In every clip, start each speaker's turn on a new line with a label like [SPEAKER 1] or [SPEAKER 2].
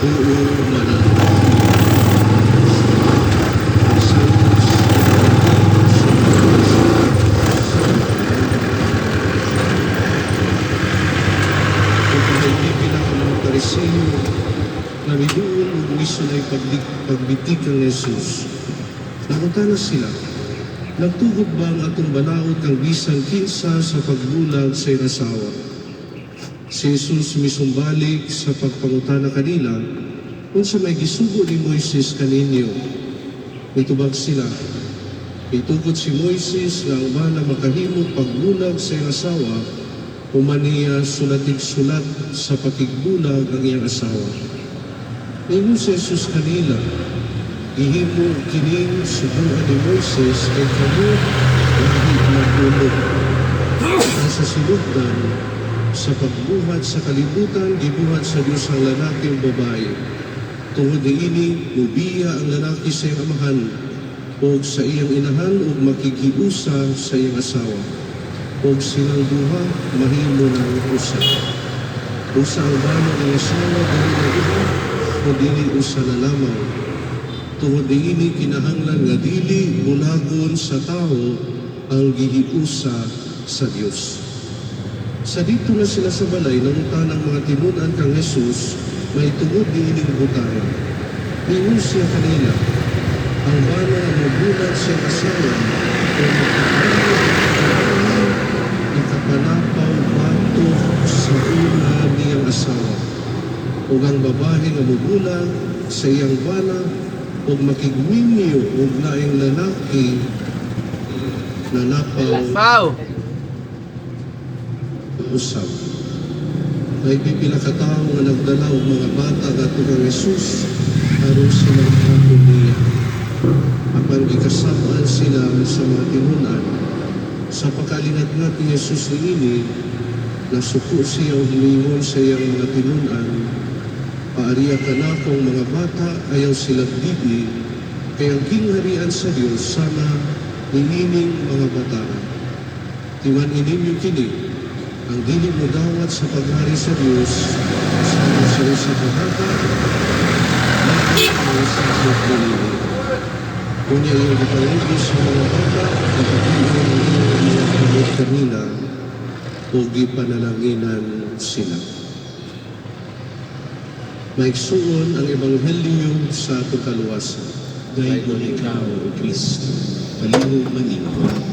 [SPEAKER 1] buong mananap. Naridoon ang miso na pagbitik ng Jesus. Nakutana sila, nagtugod ba ang atong banaod kang bisan kinsa sa pagbulag sa iyang asawa? Si Jesus misumbalik sa pagpangutana kanila, unsa may gisugo ni Moises kaninyo. Nitubag sila, itugod si Moises nga ang bana makahimong pagbulag sa iyang asawa, umaniya sulatig-sulat sa pakigbulag ang iyang asawa. Ninyo si Jesus kanila, ihimo kining subuan ni Moises kay kamo lahi nagulog. Sa sinugdan, sa pagbuhat sa kalibutan, gibuhat sa Diyos ang lalaki o babae. Tungod niini, mubiya ang lalaki sa iyang amahan o sa iyang inahan o makikiusa sa iyang asawa. O silang duha, mahimo ng usa. Usa ang bana ng asawa dahil na iba, o dili usa na lamang. Tungod niini kinahanglan nga dili bulagon sa tao ang gihiusa sa Dios. Sa dito na sila sa balay, nangutan ang mga tinunan kang Jesus, may tungod niining butayan. Ningon siya kanila, ang bana na mabulag siya asawa, o ikapanapaw bato sa una niyang asawa. O ang babae nga mabulag sa iyang bana, o makigminyo o naing lalaki na napaw usap. May pipila ka tao nga nagdala og mga bata nga kang Jesus aron silang hapon niya. Apan gikasapaan sila sa mga tinunan. Sa pagkalingat-ngat ni Jesus niini, nasuko siya o hiningon sa iyang mga tinunan, paariya ka na kung mga bata ayaw silang didi, kaya ang kingharian sa Diyos sana niining mga bata. Timan ininyo kini, ang dili mo dawat sa paghari sa Diyos, sana siya sa bahata, nakikita sa pagdilili. Kunya yung ipalagi sa mga bata, kapag-iwan ang mga kamot kanila, o gipanalaginan sila. Maigsuon ang Ebanghelyo sa atong kaluwasan. Dayon ikaw, O Kristo, palihog maningkod.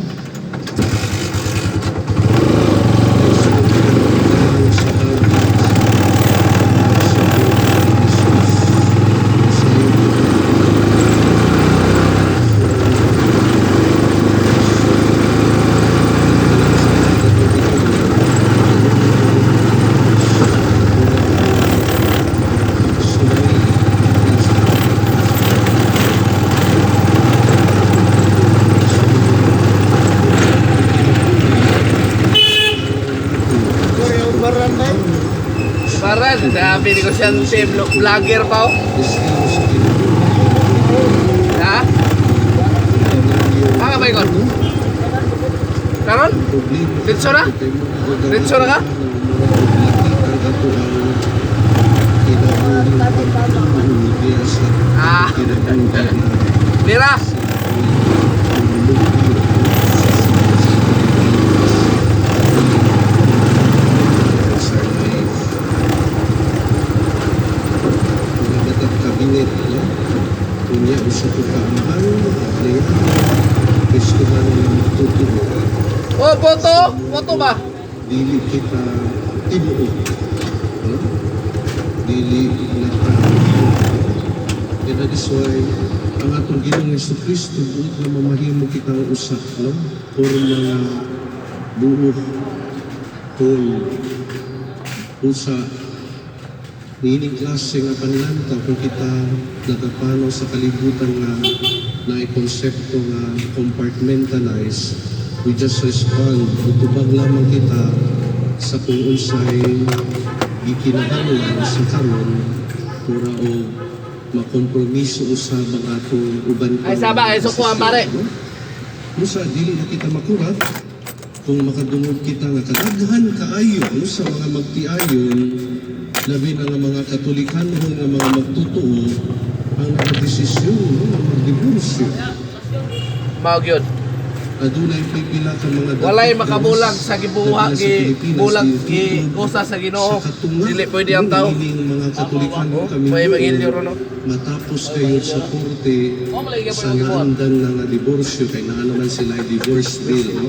[SPEAKER 2] Paran, sabi ni ko siya vlogger pa o. Ha? Ano ba yun? Karon? Ritso na? Ritso na ka? Ah. Lira!
[SPEAKER 1] Kunya usa ko kaamban, layan, gusto man yung tutubo.
[SPEAKER 2] Oh, foto! Foto ba?
[SPEAKER 1] Dili kita tibuo. Dili naka. And that is why, ang atong Ginoong Jesucristo, buot na mamahimo kita ang usak, no? Or mga buo, whole, usa, niining klase nga panlanta kung kita nagapano sa kalibutan nga na-konsepto nga compartmentalize, we just respond, utubag lamang kita sa kung unsay gikinahanglan sa karon pura o makompromiso usab ang atong uban.
[SPEAKER 2] Ay, saba, ay, suko ang pare.
[SPEAKER 1] Musa, dili na kita makurat, kung makadungog kita nga kadaghan kaayo sa mga magtiayon, labi na nga mga Katolikanhon nga mga magtutuo ang nagdesisyon nga magdiborsyo.
[SPEAKER 2] Mao gyud.
[SPEAKER 1] Adunay pipila ka mga
[SPEAKER 2] Walay
[SPEAKER 1] dapat
[SPEAKER 2] makabulag
[SPEAKER 1] oras
[SPEAKER 2] sa gibuha
[SPEAKER 1] sa Pilipinas,
[SPEAKER 2] bulag
[SPEAKER 1] giutuban
[SPEAKER 2] kusa sa Ginoo.
[SPEAKER 1] sa katunga
[SPEAKER 2] Dili pwede ang tao.
[SPEAKER 1] ng mga Katolikano kami
[SPEAKER 2] May
[SPEAKER 1] noon,
[SPEAKER 2] magilyo ron no.
[SPEAKER 1] matapos kayo sa korte sa naandan na nga diborsyo kay naa naman sila divorce bill no.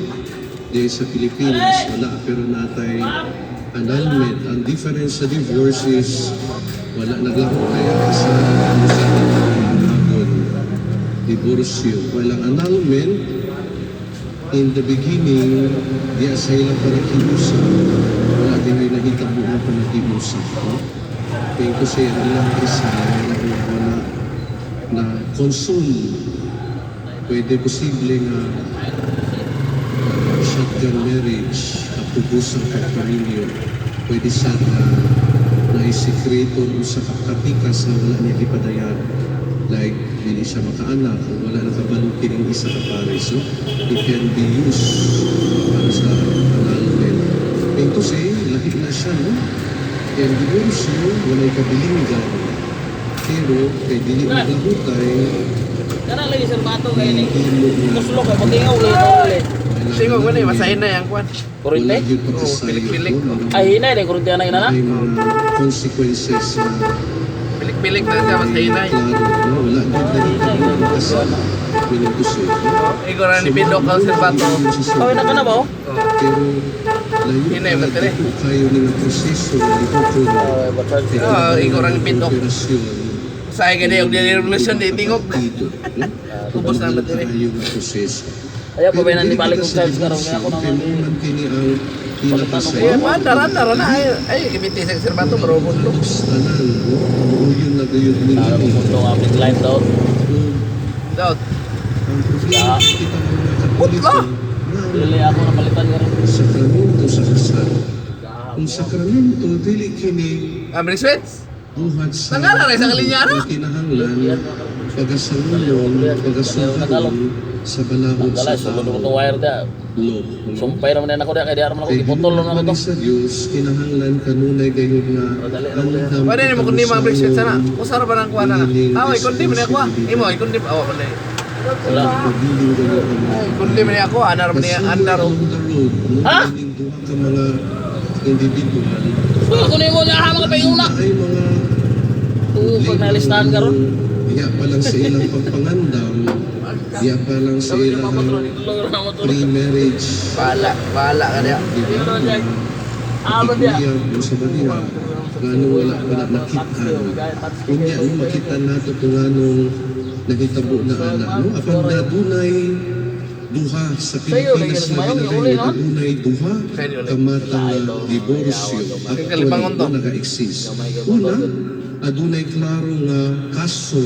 [SPEAKER 1] Di sa Pilipinas wala pero natay annulment. Ang difference sa divorce is wala naglaro kaya sa diborsyo. Walang annulment. In the beginning, di asay lang para kiusap. Wala din ay nahitabo na pa nakiusap. No? Kaya ko siya ilang isa na consume. Pwede posible nga shotgun marriage, kapubos ang pagpamilyo. Pwede sa na isikreto sa kapikas na wala niya ipadayan. Like, hindi siya makaanak kung wala nakabalukin ang isa ka pares. So, it can be used para sa annulment. Ito lahi na siya, no? Kaya divorce mo, wala kabilingan. Pero, kay dili maglahutay,
[SPEAKER 3] Kana lagi sa bato kay ni.
[SPEAKER 1] hilo na
[SPEAKER 3] Muslok kay matingaw ulit.
[SPEAKER 2] Singog man masahin na yang kwan.
[SPEAKER 3] Kurente?
[SPEAKER 1] wala yun pagkasayo.
[SPEAKER 2] pilik-pilik.
[SPEAKER 3] Ay hinay ni kurente na ina na.
[SPEAKER 1] May mga consequences na
[SPEAKER 2] Pilik-pilik na siya masahin na.
[SPEAKER 1] klaro, no? Wala din na kasal. Pinutusin.
[SPEAKER 2] Ikaw na ni Pindok ang serbato.
[SPEAKER 3] Oh na kana ba?
[SPEAKER 2] Oh.
[SPEAKER 1] Pero layo
[SPEAKER 2] Hinay,
[SPEAKER 1] ka,
[SPEAKER 2] bateri.
[SPEAKER 1] ito kayo ng proseso na ipupun.
[SPEAKER 3] Oh, batran.
[SPEAKER 2] Ikaw rin pindok.
[SPEAKER 1] Operasyon.
[SPEAKER 2] Sa ay gani og revolution di tingog.
[SPEAKER 1] Dito.
[SPEAKER 2] Ubos na ang bateri.
[SPEAKER 1] Kayo ng proseso.
[SPEAKER 3] Ayaw pa ba nang ibalik kong charge karon kaya ako
[SPEAKER 1] Kaya
[SPEAKER 3] naman.
[SPEAKER 1] naman kini ang pinakasaya.
[SPEAKER 2] Ay, andar na ay gimiti sa serbato bro bundok.
[SPEAKER 1] Tanan, no? Yun na gayon nila.
[SPEAKER 3] Ako mundo nga big line daw.
[SPEAKER 2] Daot.
[SPEAKER 1] Ang problema kita mga
[SPEAKER 2] Putla!
[SPEAKER 1] Katoliko na
[SPEAKER 3] Dili ako napalitan karon.
[SPEAKER 1] sakramento sa kasal. Kung sakramento, dili kini
[SPEAKER 2] Amri sweats.
[SPEAKER 1] buhat sa
[SPEAKER 2] Nangala rin sa kalinyara.
[SPEAKER 1] kinahanglan, pagasamulong, pagasundaron sa balakod
[SPEAKER 3] Dala
[SPEAKER 1] sa
[SPEAKER 3] sulod ko
[SPEAKER 1] tao.
[SPEAKER 3] to wire da.
[SPEAKER 1] Lo.
[SPEAKER 3] Sumpay naman na ako da kay di aram ako
[SPEAKER 1] Kay
[SPEAKER 3] iputol na ako to.
[SPEAKER 1] sa Diyos, kinahanglan kanunay gayon nga
[SPEAKER 3] Dali,
[SPEAKER 1] andam
[SPEAKER 2] Pwede ni mo kundi mga break sweats sana. Usara ba nang kuha na? Ah, ikundi mo ni ako. Imo, ikundi. Oh, kundi.
[SPEAKER 3] Wala.
[SPEAKER 1] Pagbiling gayon
[SPEAKER 2] Ay, kundi mo ni ako. Anar mo ni andar.
[SPEAKER 1] on the road, no?
[SPEAKER 3] Ha?
[SPEAKER 1] Galing duha ka mga individual.
[SPEAKER 3] Ako ni mo niya mga payuna.
[SPEAKER 1] Ay mga
[SPEAKER 3] Pag nalistahan karon.
[SPEAKER 1] Iya pa lang sa ilang pagpangandam, iya pa lang sa ilang pre-marriage.
[SPEAKER 2] Bahala ka niya.
[SPEAKER 1] Di ba?
[SPEAKER 3] Amo dia.
[SPEAKER 1] Ikuyab mo sa banira. Gano wala pa na makita. Kunya no, makita nato kung anong nahitabo na anak. No? Apang na dunay duha sa Pilipinas na ginagay na dunay duha kamatang diborsyo.
[SPEAKER 2] Kalibangon to.
[SPEAKER 1] Actually, nag-exist. Una, adunay klaro nga kaso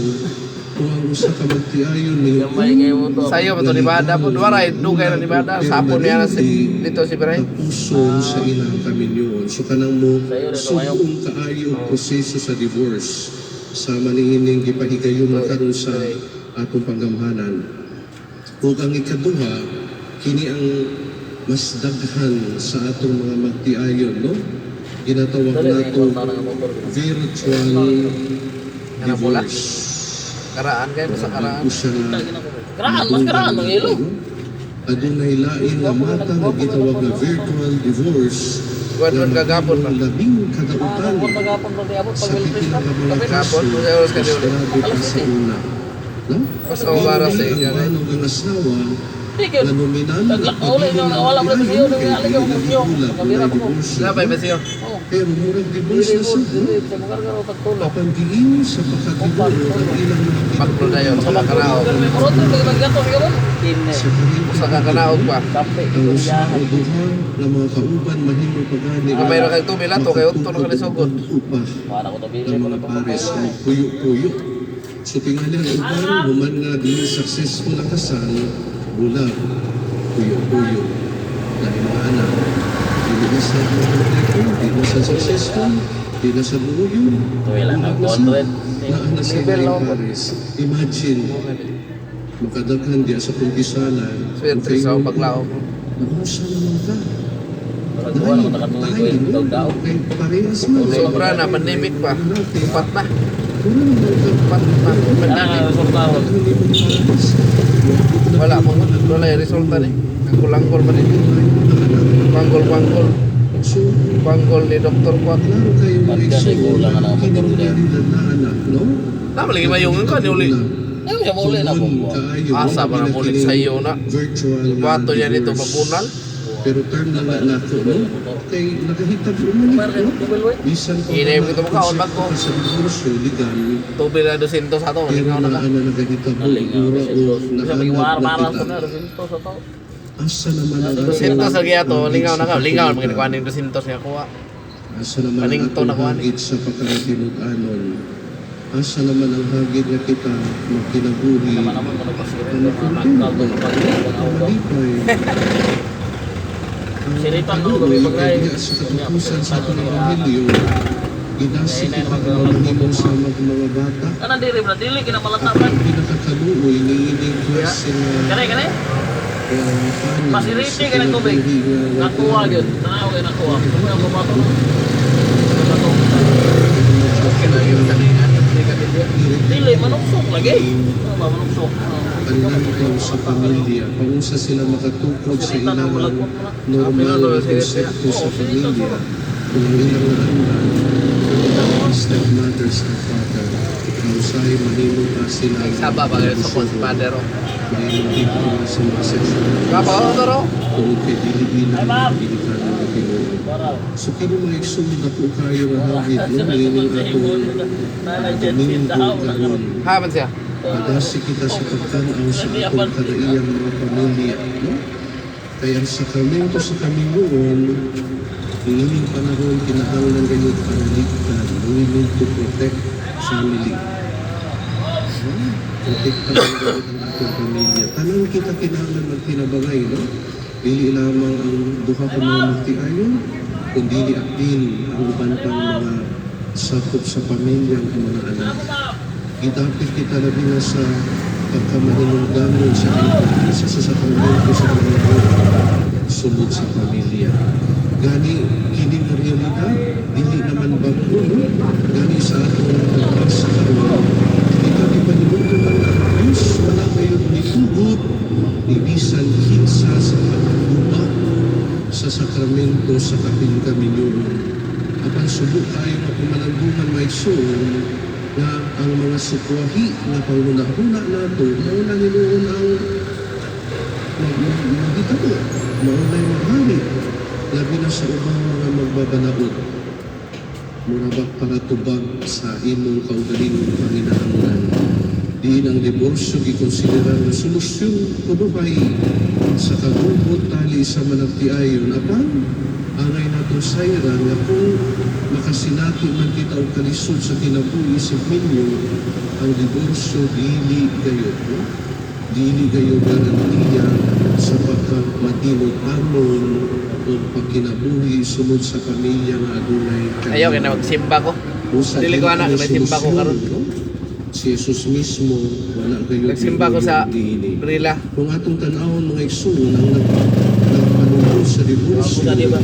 [SPEAKER 1] kung ang usa ka magtiayon ni
[SPEAKER 3] Gamay kay mo to.
[SPEAKER 2] Sayo ba to ni Bada po? Waray, dugay na ni Bada. Sapon niya na dito si Bray.
[SPEAKER 1] puso sa ilang kaminyon. So kanang mo
[SPEAKER 3] Sayo rin,
[SPEAKER 1] suong kaayo ang proseso sa divorce sa maningining gipahigayon na karon sa atong panggamhanan. Ug ang ikaduha kini ang mas daghan sa atong mga magtiayon, no? Ginatawag nato virtual divorce.
[SPEAKER 2] Karaan kayo sa karaan.
[SPEAKER 3] Karaan, mas karaan ng ilo.
[SPEAKER 1] Adunay lain nga mata nga gitawag na virtual divorce.
[SPEAKER 2] Buwan kagapon ba?
[SPEAKER 1] Labing kadautan
[SPEAKER 3] Ako magapon ba kay abot
[SPEAKER 1] sa
[SPEAKER 3] pag
[SPEAKER 1] pipila nga mga kaso.
[SPEAKER 2] Kapon, kung sa'yo,
[SPEAKER 1] Mas
[SPEAKER 2] kasi ulit.
[SPEAKER 1] grabe pa sa una. No?
[SPEAKER 2] Mas mabara sa inyo,
[SPEAKER 1] Ang manong ang asawa
[SPEAKER 3] Di kay
[SPEAKER 1] na nominal
[SPEAKER 3] taglak na uli nga wala mo na siyo nga ali ko mo. Kabira ko.
[SPEAKER 2] Labay ba siyo?
[SPEAKER 1] pero murag divorce na siya.
[SPEAKER 3] Sa mga karo pagtulog.
[SPEAKER 1] Kapandiin sa pagkatiburo ang ilang mga
[SPEAKER 2] Paklo na yun. Sa kakanaog.
[SPEAKER 3] Pero to pag gato ka ba? Tinne.
[SPEAKER 2] Sa kakanaog pa.
[SPEAKER 3] Kape
[SPEAKER 1] ang
[SPEAKER 3] ko
[SPEAKER 1] usa
[SPEAKER 3] yahan.
[SPEAKER 1] o duha nga mga kauban mahimo pagani.
[SPEAKER 2] Kung mayroon kang tumila to, kayo ito na kalisugod.
[SPEAKER 1] Upah
[SPEAKER 3] Para ko to bili
[SPEAKER 1] ng
[SPEAKER 3] ko na
[SPEAKER 1] mga
[SPEAKER 3] to.
[SPEAKER 1] pares mo puyo-puyo. So tingali ang uban, human nga di successful ang kasal, bulag, puyo-puyo. Dahil mga anak, hindi na sa kompleto, hindi na sa successful, hindi na sa buyo.
[SPEAKER 3] Tuwi lang ang
[SPEAKER 1] Bulag na
[SPEAKER 3] 200.
[SPEAKER 1] na sa
[SPEAKER 2] Level
[SPEAKER 1] mga
[SPEAKER 2] lang po.
[SPEAKER 1] pares. Imagine, makadaghan diya sa kumpisalan.
[SPEAKER 2] Swerte sa paglaog.
[SPEAKER 1] Nakusa naman ka.
[SPEAKER 3] Nagawa naman nakatuloy ko yung daw-daw.
[SPEAKER 1] Kay parehas man.
[SPEAKER 2] Sobra na, pandemic pa. Upat na.
[SPEAKER 1] Upat
[SPEAKER 2] na.
[SPEAKER 3] Kaya nga resultado.
[SPEAKER 2] Wala mo. Wala yung resulta ni. Angkol-angkol pa rin. Panggol-panggol. Panggol ni Dr. Kwak.
[SPEAKER 1] Klaro kayo mga
[SPEAKER 3] Pagkasigo lang ang
[SPEAKER 1] kinungarin na anak, no?
[SPEAKER 2] Tama lagi mayungan ka ni uli.
[SPEAKER 3] Ayaw siya muli na po.
[SPEAKER 2] Asa pa na mulit sa iyo na.
[SPEAKER 1] Virtual
[SPEAKER 2] Bato niya dito papunan.
[SPEAKER 1] pero turn na na ako, no? Kay nakahitag umalik, no? Bisan pa
[SPEAKER 2] Inay mo ito mo kaon bago.
[SPEAKER 1] sa kurso, legal.
[SPEAKER 2] Tubil na 200 sa to.
[SPEAKER 1] Pero
[SPEAKER 2] Lingaw na ka.
[SPEAKER 1] na nagahitag ura o
[SPEAKER 3] Bisa mengiwar para
[SPEAKER 1] kita.
[SPEAKER 3] sa na resinto sa tao.
[SPEAKER 1] Asa naman ang
[SPEAKER 2] 200 sa kaya to. Lingaw na ka. Lingaw. Mga nikuha ng 200 niya kuha.
[SPEAKER 1] Asa naman ang
[SPEAKER 2] Kaning to
[SPEAKER 1] atong
[SPEAKER 2] na kuha ni.
[SPEAKER 1] hagit sa pagkakatinud-anon. Asa naman ang hagit na kita magkinabuhi.
[SPEAKER 3] Naman kung nagpasirin ng mga nagkal to sa pagkakit ng auto. Siritan no, gabi bagay.
[SPEAKER 1] Sa katutusan sa atong evangelyo, ginasik ang pagmamahimong sa mga bata.
[SPEAKER 3] Kanan diri bro, dili kinamalatapan.
[SPEAKER 1] Ang pinakakaluoy ni ining klase na
[SPEAKER 3] Kanay. Pasiriti ka ng tubig. Nakuha yun. Tanaw kayo nakuha. Kung yung kumato na.
[SPEAKER 2] Okay na yun. Kaningan.
[SPEAKER 3] Dili, manuksok lagi. Ano ba, manuksok?
[SPEAKER 1] panlangkaw sa pamilya, paunsa sila makatukod sa ilang normal na konsepto sa pamilya, kung ang ilang naandan, stepmother, stepfather, kausay, mahimong pa sila.
[SPEAKER 2] Saba ba kayo sa konsipadero?
[SPEAKER 1] Mahimong dito na sa mga sexual.
[SPEAKER 2] Kapag ako taro?
[SPEAKER 1] Kung kay dili-bilang pilihan ng Pinoy. So kini mga iksong na po kayo na hagit, no? Ngayon atong karon.
[SPEAKER 2] Haman siya.
[SPEAKER 1] Padasi kita sa pagtanaw sa atong kadaiyang mga pamilya, no? Kaya ang sakramento sa kami noon, ining panahon kinahanglan gayud panalitan, we need to protect family. Protektahan gayud ang atong pamilya. Tanang kita kinahanglan magtinabangay, no? Dili lamang ang duha ka mga magtiayon, kundi apil ang uban pang mga sakop sa pamilya ang mga anak. Idapit kita labi na sa pagkamahinungganon sa isa sa sakramento sa pamilya, sulod sa pamilya. Gani, kini nga realidad, dili naman bago, no? Gani sa atong pagbasa karon, ikaw di panimundo ng Diyos, wala kayo nitugot, ibisan hinsa sa pagbuba sa sakramento sa kaping kaminyon. Apan subok tayo na pumalangguhan may soon, na ang mga sukwahi na pangunahuna nato, mauna niluon ang magitabo, mauna yung maghari, labi na sa ubang mga magbabanaod. Murabak para tubag sa imong kaugaling panginahanglan. Diin ang diborsyo gikonsidera na solusyon kunuhay sa kagubot tali sa managtiayon. Apan, angay nato sayran nga kung makasinati man kita og kalisod sa kinabuhi sa minyo, ang diborsyo dili gayo, no? Dili gayo garantiya sa pagkamatinod-anon o pagkinabuhi sunod sa pamilya nga adunay
[SPEAKER 2] Ayaw, kaya na magsimba ko. Dili ko anak, may simba ko karon.
[SPEAKER 1] no? Si Jesus mismo wala gayo
[SPEAKER 2] Nagsimba ko sa
[SPEAKER 1] dili.
[SPEAKER 2] Brila.
[SPEAKER 1] Kung atong tan-awon mga igsoon ang nagpanunod sa diborsyo,
[SPEAKER 3] Di ba?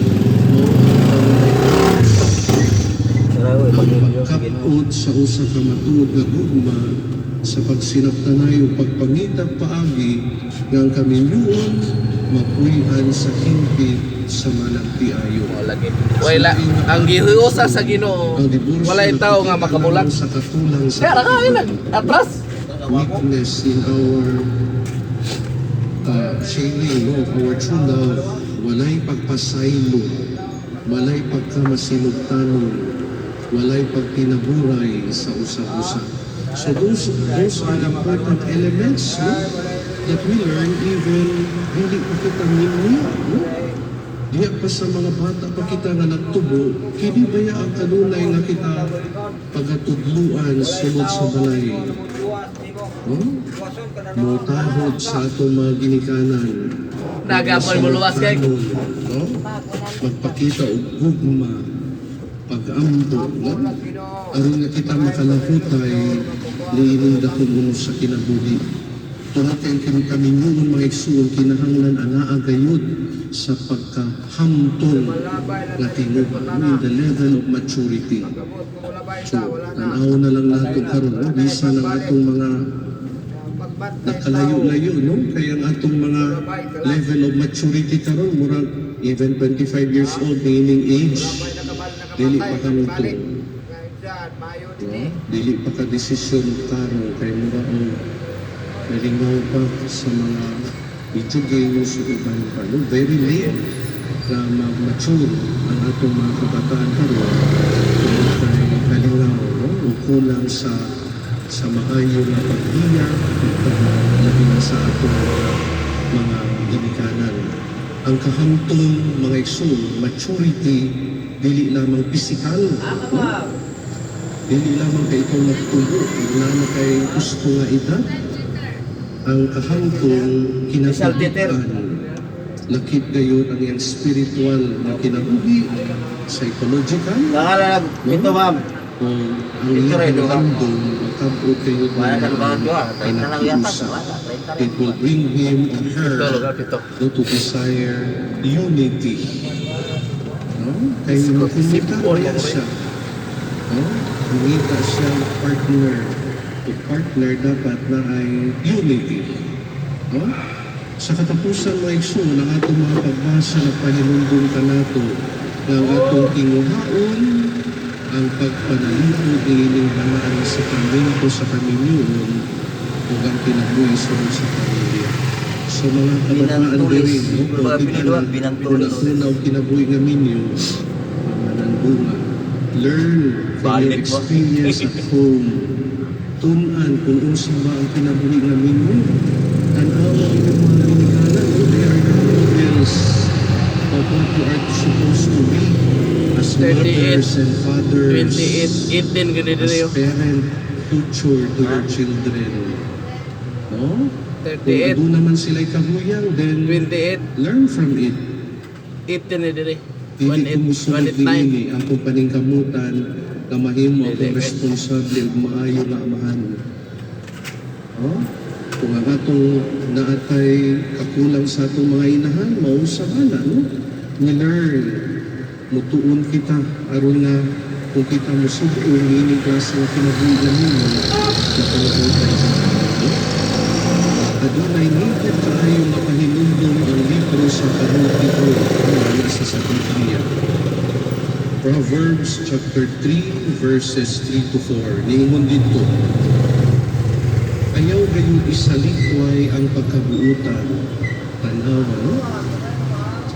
[SPEAKER 1] pagkapod sa usa ka matuod nga gugma sa pagsinaptanay o pagpangitag paagi nga ang kaminyuon mapuy-an sa himpit sa managtiayon.
[SPEAKER 2] Wala. Ang gihuusa sa Ginoo.
[SPEAKER 1] Ang diborsyo
[SPEAKER 2] Wala yung tao nga makabulag.
[SPEAKER 1] sa katulang sa
[SPEAKER 2] Kaya nakain na. Atras.
[SPEAKER 1] weakness in our shailing, no, our true love. Walay pagpasaylo, walay pagkamasinugtanon, walay pagtinaburay sa usap-usap. So those are important elements, no, that we learn even hindi pa kita nimya, no? Diya pa sa mga bata pa kita nga nagtubo, kini baya ang kanunay nga kita pagatudluan sulod sa balay. No? Motahod sa atong mga ginikanan.
[SPEAKER 2] Nagapoy mo luwas kay.
[SPEAKER 1] No? Magpakita og gugma, pag-ampo, no? Aron nga kita makalahutay, liining dakong sa kinabuhi. Tungod kay kami noon mga igsoon kinahanglan ana agayod sa pagkahamtong nga tinuod in the level of maturity. So, tanaw na lang nato karon no? Bisan ang atong mga nakalayo-layo no kaya ang atong mga level of maturity karon murag even 25 years old meaning age dili pa kamo to no? Dili pa ka desisyon karon kay mura o nalingaw pa sa mga video games o iban pa no? Very late na mag-mature ang atong mga kabataan karon kay kalingaw no? O kulang sa maayo na paghiya labi na sa atong mga ginikanan. Ang kahamtong mga igsoon, maturity, dili lamang pisikal. No? Dili lamang kay ikaw nagtubo, dili lamang kay gusto nga edad. Ang kahamtong kinatubukan, lakit kayo ang iyang spiritual na kinabuhi, psychological,
[SPEAKER 4] Nangalan ito ma'am.
[SPEAKER 1] o ang iyang kahamtong makabot kayo it will bring him or her no, to desire unity. No? Kaya kumita kaya siya. No? Kumita siya partner. To partner dapat na ay unity. No? Sa katapusan mga igsoon, ang atong mga pagbasa na pahinundong ka nato na ang atong kinguhaon ang pagpanalipod ining hamaan sa kamento sa kaminyon o ang kinabuhi sa pamilya. So mga kabataan din, no? Kung kita na pinag-una o kinabuhi nga minyo, mananbunga. Learn from your experience at home. Tunan kung unsa ba ang kinabuhi nga minyo. Tanawa ang mga binikanan, no? They are the models of what you are supposed to be as
[SPEAKER 2] 38,
[SPEAKER 1] mothers and fathers.
[SPEAKER 2] 28, 18 gani
[SPEAKER 1] As
[SPEAKER 2] diri yo.
[SPEAKER 1] parent future to your children. No?
[SPEAKER 2] 38,
[SPEAKER 1] Kung doon naman sila'y kabuyang, then
[SPEAKER 2] 28,
[SPEAKER 1] learn from it.
[SPEAKER 2] 18 na diri.
[SPEAKER 1] Dili kumusunod
[SPEAKER 2] 189.
[SPEAKER 1] niini akong paningkamutan na mahimo akong responsable ug maayo na amahan. Oh? Kung ang atong naatay kakulang sa atong mga inahan, mausa na, no? We learn. Mutuon kita, aron nga kung kita mo subuon, ini klase ng kinabulan ninyo, na panabutan sa no? Adunay nito tayo mapahinundong ang libro sa Parutito mula sa Sabitriya. Proverbs chapter 3 verses 3 to 4. Niingon dito, ayaw gayon isalikway ang pagkabuutan. Tanawa, no?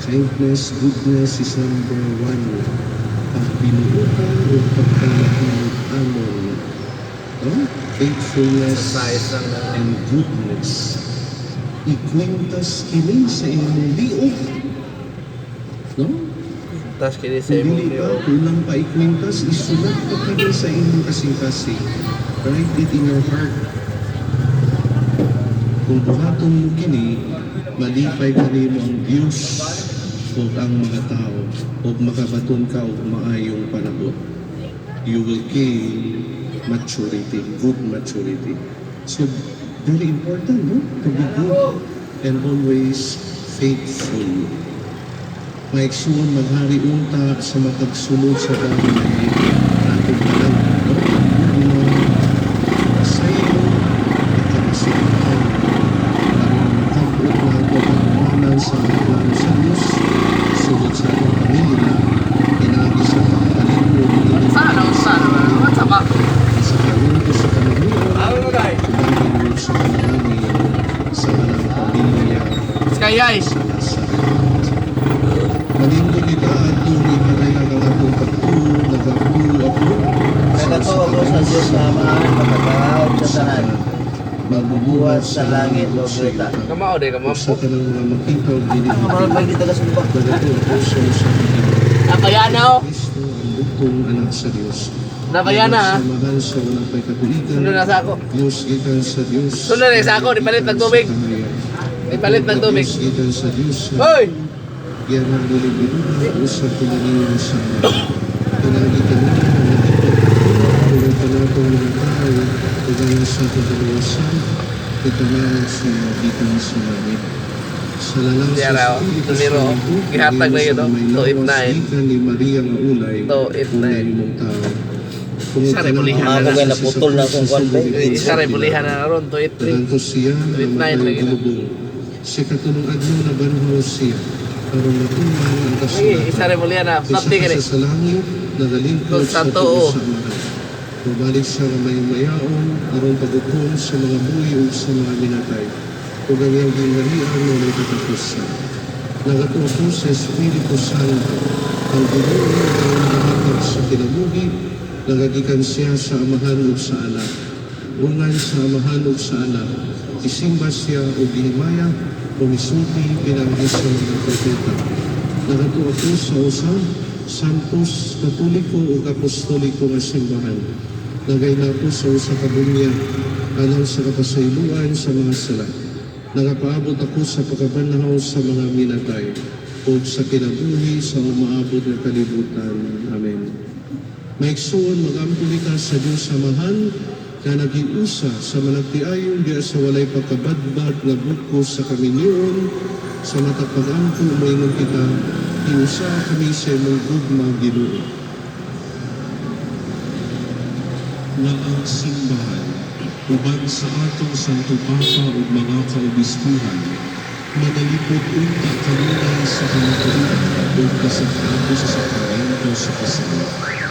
[SPEAKER 1] Kindness, goodness is number 1. Pagbinuutan o pagkalahimod-amon. No? Faithfulness and goodness. Ikwintas kini sa inyong liog. No?
[SPEAKER 2] Tas kini sa
[SPEAKER 1] Kung
[SPEAKER 2] imong
[SPEAKER 1] dili pa,
[SPEAKER 2] liog.
[SPEAKER 1] kulang pa ikwintas, isulat pa kini sa inyong kasing-kasing. Write it in your heart. Kung buhaton mo kini, malipay kanimo ang Diyos o ang mga tao o makabaton ka o maayong panahon. You will gain maturity, good maturity. So, very important, no? To be good and always faithful. Maigsuon maghari unta sa matagsunod sa bagay atong tanan, no? Sayo at kamasihan ang kabot na pagmamahalan sa plano sa Diyos, sunod sa atong pamilya, inagi sa pagpalingkod sa karoon ko sa kanabuhan, kumahin sa kanangin sa kanang pamilya
[SPEAKER 2] Sky guys.
[SPEAKER 1] sa Manindog ita at yung iparayag ang atong pagtuo, nagagpulo ako
[SPEAKER 4] Nagatuwa ko sa Diyos na maaari magkakaroon sa tanan. Magbubuhat sa langit o grita.
[SPEAKER 2] Kamao de kamao.
[SPEAKER 1] sa kanang mga makitaw dili
[SPEAKER 4] Ang mga pagkita ka sa lupa.
[SPEAKER 1] nagato ang puso sa Panginoon.
[SPEAKER 2] Napayana oh.
[SPEAKER 1] Kristo ang butong anak sa Diyos.
[SPEAKER 2] Napayana ah.
[SPEAKER 1] Sa mahal sa walang pa'y katuligan.
[SPEAKER 2] Sunod na sa ako.
[SPEAKER 1] Diyos gikan sa Diyos.
[SPEAKER 2] Sunod na sa ako, di palit ng tubig. Di palit ng tubig.
[SPEAKER 1] Diyos gikan sa Diyos.
[SPEAKER 2] Hoy!
[SPEAKER 1] Yan ang nilibiruna, usap pinaniwan sa pinangitan na tulong pa natin mga tao, tugayan sa kadalawasan, itanawag siya dito sa langit. Sa lalang
[SPEAKER 2] Siya
[SPEAKER 1] sa
[SPEAKER 2] raw,
[SPEAKER 1] Espiritu
[SPEAKER 2] tumiro,
[SPEAKER 1] Santo,
[SPEAKER 2] gihatag na yun, no?
[SPEAKER 1] may
[SPEAKER 2] 289.
[SPEAKER 1] lawas gikan ni Maria nga ulay,
[SPEAKER 2] 289.
[SPEAKER 1] ulay mong tao.
[SPEAKER 2] Isa rin bulihan
[SPEAKER 4] na lang. Naputol na akong kwan, ba?
[SPEAKER 2] Isa rin bulihan na ron, 283.
[SPEAKER 1] Naganto siya,
[SPEAKER 2] Tweet
[SPEAKER 1] na
[SPEAKER 2] 9 lagi na.
[SPEAKER 1] magulubong. Si katulong adlaw na banhaw siya, aron natuman ang
[SPEAKER 2] Sige, isa
[SPEAKER 1] kasulatan.
[SPEAKER 2] rin bulihan na.
[SPEAKER 1] Isa
[SPEAKER 2] Flapti ka rin.
[SPEAKER 1] sa langit, nagalingkod
[SPEAKER 2] Kung
[SPEAKER 1] sa
[SPEAKER 2] sa
[SPEAKER 1] tuo
[SPEAKER 2] tuo.
[SPEAKER 1] sa amahan. Mabalik siya nga may mayaon, aron pagukon sa mga buhi o sa mga minatay. Ug ang iyang gingharian na may katapusan. Nagatuo po sa Espiritu Santo, ang Ginoo ang nahatag sa kinabuhi, nagagikan siya sa amahan ug sa anak. Ungan sa amahan ug sa anak, isimba siya o ginimaya o misulti pinanggi sa mga propeta. Nagatuo po sa usab, santos, katoliko o apostoliko nga simbahan. Nagay na po sa usa ka bunya, alang sa kapasayloan sa mga sala. Nagapaabot ako sa pagkabanhaw sa mga minatay o sa kinabuhi sa umaabot ng kalibutan. Amen. Maigsuon mag-ampuli ka sa Diyos samahan na nagiusa sa managtiayon diya sa walay pagkabadbad nga buko sa kaminyoon sa matapag-ampo maingon kita iusa kami sa imong gugma Ginoo. Na ang simbahan uban sa atong Santo Papa ug mga kaobispuhan manalipod unta kanunay sa kamatuoran ug kasagrado sa sakramento sa kasal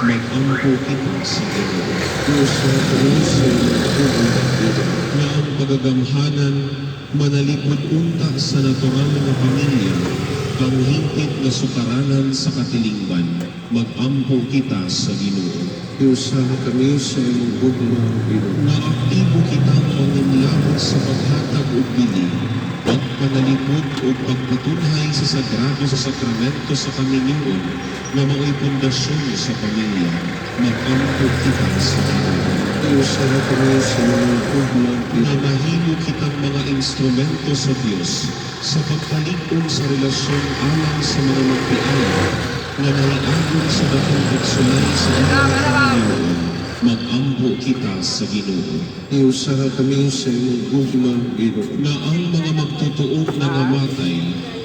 [SPEAKER 1] mag-ampo kita sa Ginoo. Usa kami sa imong na ang pagagamhanan manalipod unta sa natural nga pamilya ang hingpit nga sukaranan sa katilingban mag-ampo kita sa Ginoo. Iusa kami sa imong gugma Ginoo. Na aktibo kitang panginlaban sa paghatag ug bili pagpanalipod o pagpatunhay sa sagrado sa sakramento sa kaminyoon na mao'y pundasyon sa pamilya mag-ampo kita sa Ginoo. Iusa kami sa imong gugma Ginoo. Na mahimo kitang mga instrumento sa Dios sa pagpalig-on sa relasyon alang sa mga magtiayo nga naiagon sa dakong pagsulay sa Ginoo. Mag-ampo kita sa Ginoo. Iusa kami sa imong gugma Ginoo. Na ang mga magtutuog na namatay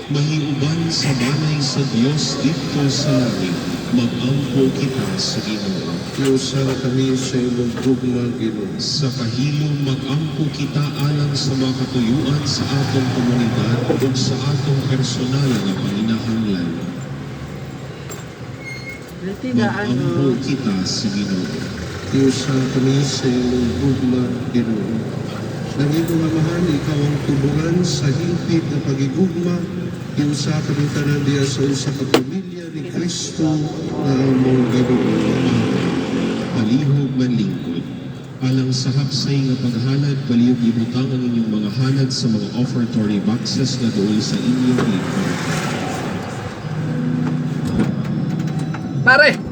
[SPEAKER 1] mahiuban sa banay sa Dios dito sa langit. Mag-ampo kita sa Ginoo. Iusa kami sa imong gugma Ginoo. Sa kahilom mag-ampo kita alang sa mga katuyuan sa atong komunidad ug sa atong personal nga panginahanglan. Mag-ampo kita sa Ginoo. Iusa kami sa imong gugma Ginoo. Nanging amahan, ikaw ang tubugan sa hingpit na pagigugma. Iusa kami tanan diya sa usa ka pamilya ni Kristo na among Ginoo. Palihog man lingkod. Alang sa hapsay nga paghalad, palihog ibutang ang inyong mga halad sa mga offertory boxes na doon sa inyong likod.
[SPEAKER 2] Pare!